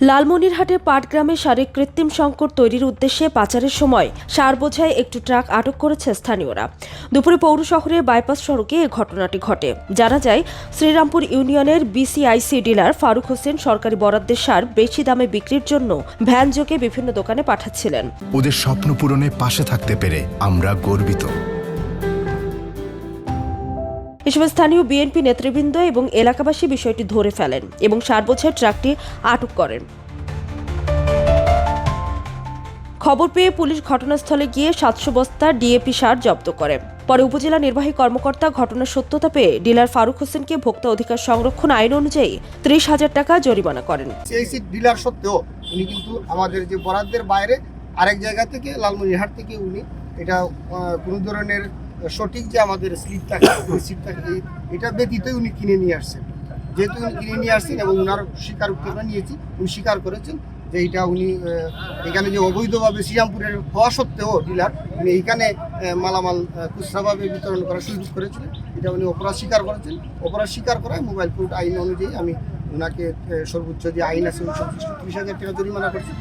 লালমনিরহাটে পাটগ্রামে সারের কৃত্রিম সংকট তৈরির উদ্দেশ্যে পাচারের সময় সার বোঝাই একটি ট্রাক আটক করেছে স্থানীয়রা। দুপুরে পৌর শহরের বাইপাস সড়কে এ ঘটনাটি ঘটে। জানা যায়, শ্রীরামপুর ইউনিয়নের বিসিআইসি ডিলার ফারুক হোসেন সরকারি বরাদ্দের সার বেশি দামে বিক্রির জন্য ভ্যান যোগে বিভিন্ন দোকানে পাঠাচ্ছিলেন। ওদের স্বপ্ন পূরণে পাশে থাকতে পেরে আমরা গর্বিত। এসব স্থানীয় বিএনপি নেতৃবৃন্দ এবং এলাকাবাসী বিষয়টি ধরে ফেলেন এবং সার বোঝাই ট্রাকটি আটক করেন। খবর পেয়ে পুলিশ ঘটনাস্থলে গিয়ে 700 বস্তা ডিএপি সার জব্দ করে। পরে উপজেলা নির্বাহী কর্মকর্তা ঘটনার সত্যতা পেয়ে ডিলার ফারুক হোসেনকে ভোক্তা অধিকার সংরক্ষণ আইন অনুযায়ী 30,000 টাকা জরিমানা করেন। সিআইসি ডিলার সত্ত্বেও উনি কিন্তু আমাদের যে বরাদ্দের বাইরে আরেক জায়গা থেকে লালমনিরহাট থেকে উনি এটা কোনো ধরনের সঠিক যে আমাদের স্লিপ থাকে এটা ব্যতীতই উনি কিনে নিয়ে আসছেন। যেহেতু উনি কিনে নিয়ে আসছেন এবং ওনার স্বীকারোক্তি আমরা নিয়েছি, উনি স্বীকার করেছেন যে এটা উনি এখানে যে অবৈধভাবে শ্রীরামপুরের হওয়া সত্ত্বেও ডিলার উনি এইখানে মালামাল খুচরাভাবে বিতরণ করার সুযোগ করেছিলেন। এটা উনি অপরাধ স্বীকার করেছেন। অপরাধ স্বীকার করায় মোবাইল কোর্ট আইন অনুযায়ী আমি ওনাকে সর্বোচ্চ যে আইন আছে 30,000 টাকা জরিমানা করছি।